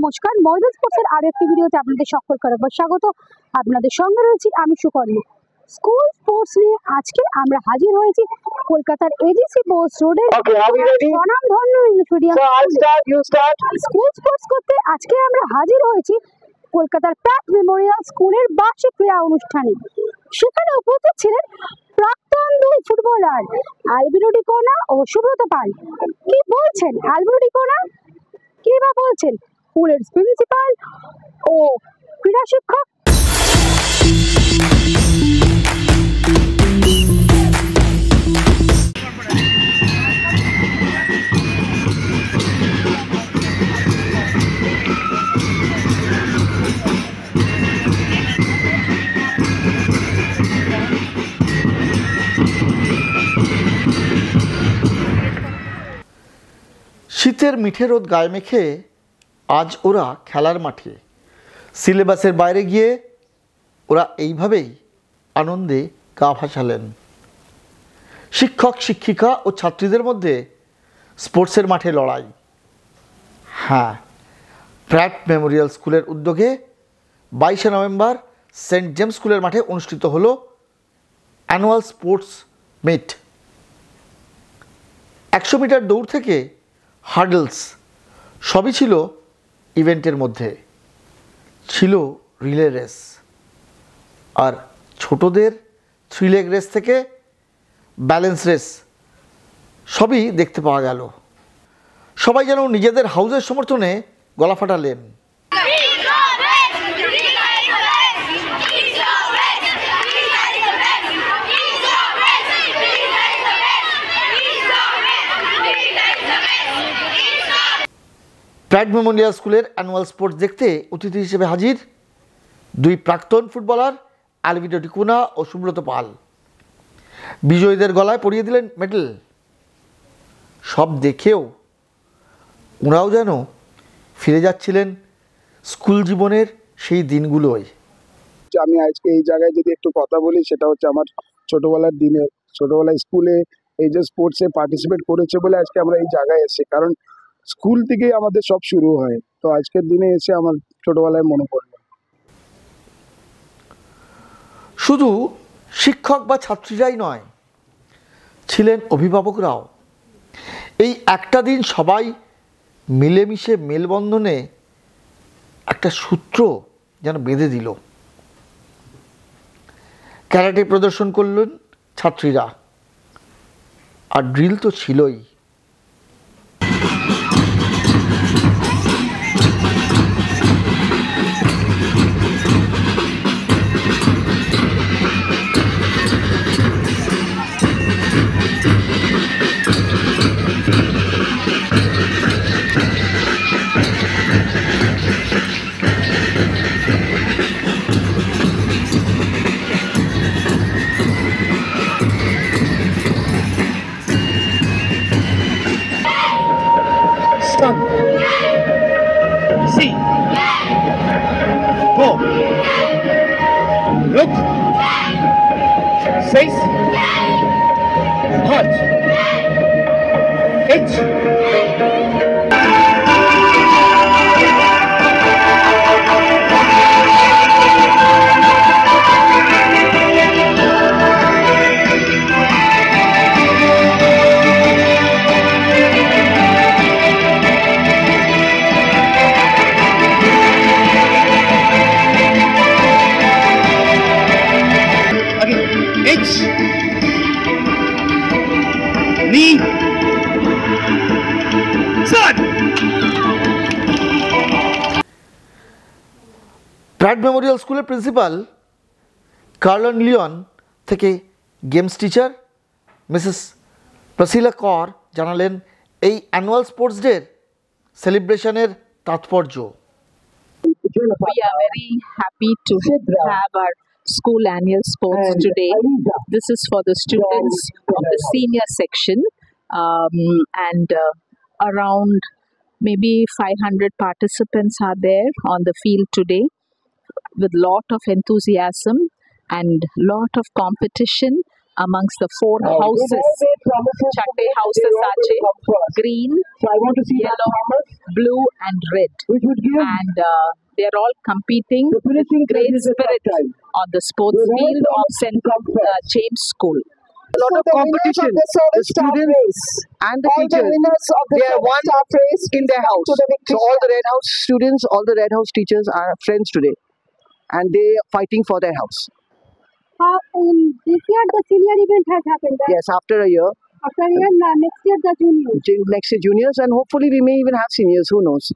নমস্কার, ময়দান স্পোর্টসের আরো একটি ভিডিওতে আপনাদের সকলকে আরেকবার স্বাগত। আপনাদের সঙ্গে রয়েছি আমি সুকর্ণ। স্কুল স্পোর্টস নিয়ে আজকে আমরা হাজির হয়েছি কলকাতার এজিসি বোস রোডের স্বনামধন্য ইংলিশ মিডিয়াম স্কুল স্পোর্টস করতে। আজকে আমরা হাজির হয়েছি কলকাতার প্রাক মেমোরিয়াল স্কুলের বার্ষিক ক্রীড়া অনুষ্ঠানে। সেখানে উপস্থিত ছিলেন প্রাক্তন দুই ফুটবলার আলবিনো ডিকোনা ও সুব্রত পাল। কি বলছেন আলবিনো ডিকোনা, কি বা বলছেন স্কুলের প্রিন্সিপাল ও ক্রীড়া শিক্ষক? শীতের মিঠে রোদ গায়ে মেখে আজ ওরা খেলার মাঠে। সিলেবাসের বাইরে গিয়ে ওরা এইভাবেই আনন্দে গা ভাসালেন। শিক্ষক শিক্ষিকা ও ছাত্রীদের মধ্যে স্পোর্টসের মাঠে লড়াই। হ্যাঁ, প্র্যাট মেমোরিয়াল স্কুলের উদ্যোগে 22শে নভেম্বর সেন্ট জেমস স্কুলের মাঠে অনুষ্ঠিত হলো অ্যানুয়াল স্পোর্টস মিট। 100 মিটার দৌড় থেকে হার্ডলস সবই ছিল ইভেন্টের মধ্যে। ছিল রিলে রেস, আর ছোটদের 3 লেগ রেস থেকে ব্যালেন্স রেস সবই দেখতে পাওয়া গেল। সবাই যেন নিজেদের হাউসের সমর্থনে গলা ফাটালেন। প্র্যাট মেমোরিয়াল স্কুলের অ্যানুয়াল স্পোর্টস দেখতে অতিথি হিসেবে হাজির দুই প্রাক্তন ফুটবলার আলবিনো ডিকোনা ও সুব্রত পাল। বিজয়ীদের গলায় পরিয়ে দিলেন মেডেল। সব দেখেও ওরাও যেন ফিরে যাচ্ছিলেন স্কুল জীবনের সেই দিনগুলোয়। আমি আজকে এই জায়গায় যদি একটু কথা বলি, সেটা হচ্ছে আমার ছোটবেলার দিনে। ছোটবেলায় স্কুলে এই যে স্পোর্টসে পার্টিসিপেট করেছে বলে আজকে আমরা এই জায়গায় এসেছি, কারণ স্কুল থেকেই আমাদের সব শুরু হয়। তো আজকের দিনে এসে আমার ছোটবেলায় মনে পড়লো। শুধু শিক্ষক বা ছাত্রীরাই নয়, ছিলেন অভিভাবকরাও। এই একটা দিন সবাই মিলেমিশে মেলবন্ধনে একটা সূত্র যেন বেঁধে দিল। ক্যারাটে প্রদর্শন করলেন ছাত্রীরা, আর ড্রিল তো ছিলই। See. Go. Look. Face. Punch. H. H. Knee. Son. Pratt Memorial স্কুলের প্রিন্সিপাল কার্লন লিওন থেকে গেমস টিচার মিসেস প্রাসিলা কর জানালেন এই অ্যানুয়াল স্পোর্টস ডের সেলিব্রেশনের তাৎপর্য। We are very happy to have our school annual sports today. This is for the students of the senior section, and around maybe 500 participants are there on the field today with lot of enthusiasm and lot of competition amongst the four houses. Chatte houses ache green, yellow, blue and red. And they are all competing with great spirit on the sports field of St. James School. A lot of competition. The students and the teachers, they are one in their house. So all the Red House students, all the Red House teachers are friends today, and they are fighting for their house. This year the senior event has happened. Right? Yes, after a year, After a year, next year the junior. next year juniors, and hopefully we may even have seniors. Who knows?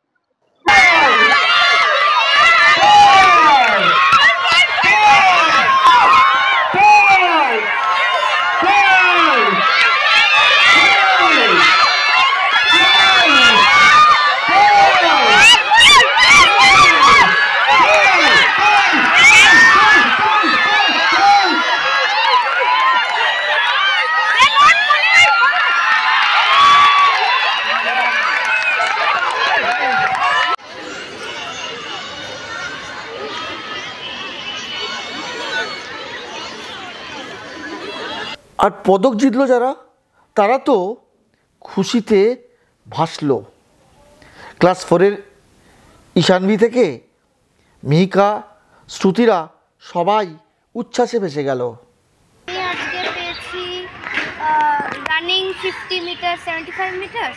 আর পদক জিতলো যারা, তারা তো খুশিতে ভাসলো। Class 4-এর ঈশানভি থেকে মিহিকা, শ্রুতিরা সবাই উচ্ছ্বাসে ভেসে গেল। আমি আজকে পেয়েছি রানিং 50 মিটার 75 মিটার,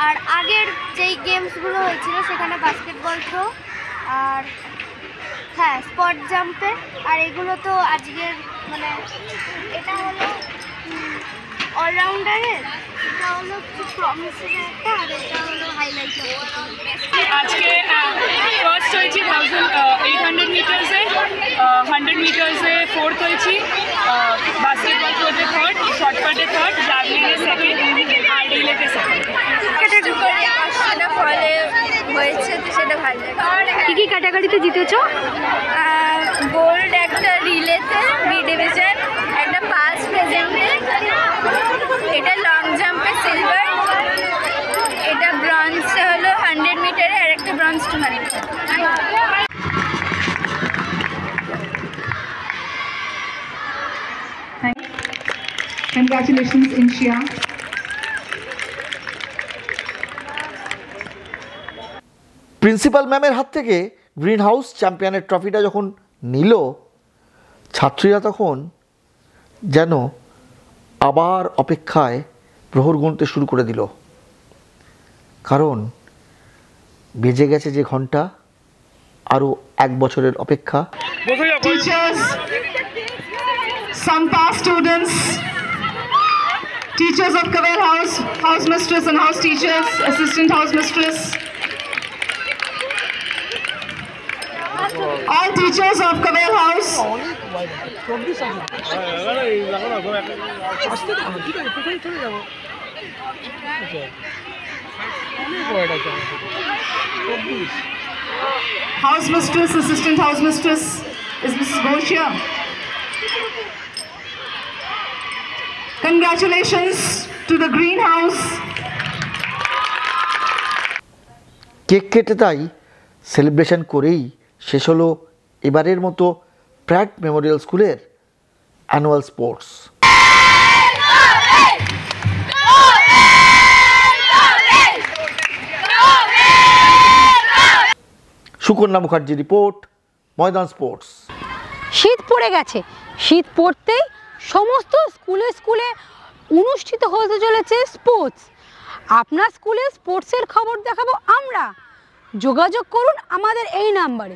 আর আগের যেই গেমসগুলো হয়েছিল সেখানে বাস্কেটবল থ্রো আর হ্যাঁ স্পট জাম্পে, আর এগুলো তো আজকের মানে এটা হলো অলরাউন্ডারের, এটা হলো প্রমিসের একটা, আর এটা হলো হাইলাইট। আজকে ফার্স্ট হয়েছি 1800 মিটার্সে, 100 মিটার্সে ফোর্থ হয়েছি, বাস্কেটবল থ্রোতে থার্ড, শর্টপাটে থার্ড, জ্যাভলিনে সেকেন্ড আর রিলেতে সেকেন্ড। সেটা ফলে হয়েছে তো সেটা ভালো লাগে। কি কি ক্যাটাগরিতে জিতেছো? গোল্ড একটা রিলেতে বি ডিভিশন, একটা পাস প্রেজেন্টে, এটা লং জাম্পে সিলভার, এটা ব্রঞ্জ হলো 100 মিটারে, আর একটা ব্রঞ্জ 200 মিটার। Congratulations, Inshia. প্রিন্সিপাল ম্যামের হাত থেকে গ্রিন হাউস চ্যাম্পিয়নের ট্রফিটা যখন নিল, ছাত্রীরা তখন যেন আবার অপেক্ষায় প্রহর গুনতে শুরু করে দিল। কারণ বেজে গেছে যে ঘন্টা, আরও 1 বছরের অপেক্ষা। Teachers, some past students, teachers of Cavell House, house mistress and house teachers, assistant house mistress, all teachers of Cavell House, house mistress, assistant house mistress is Mrs. Goshia. Congratulations to the greenhouse. Cake কেটে তাই celebration করেই শেষ হলো এবারের মতো Pratt Memorial স্কুলের annual sports. Sukanya Mukherjee report, Maidan sports. শীত পড়ে গেছে, শীত পড়তেই সমস্ত স্কুলে অনুষ্ঠিত হতে চলেছে স্পোর্টস। আপনার স্কুলে স্পোর্টসের খবর দেখাবো আমরা। যোগাযোগ করুন আমাদের এই নাম্বারে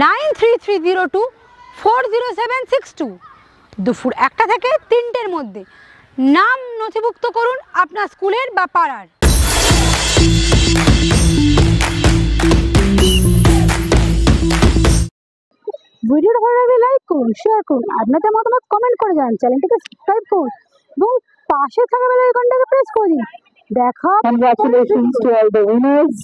9330240762, দুপুর 1টা থেকে 3টের মধ্যে। নাম নথিভুক্ত করুন আপনার স্কুলের বা পাড়ার। ভিডিওটা ভালো লাগলে লাইক করুন, শেয়ার করুন, আপনাদের মতামত কমেন্ট করে জানান, চ্যানেলটিকে সাবস্ক্রাইব করুন এবং পাশে থাকা বেল আইকনটাকে প্রেস করে দিন। দেখা। Congratulations to all the winners.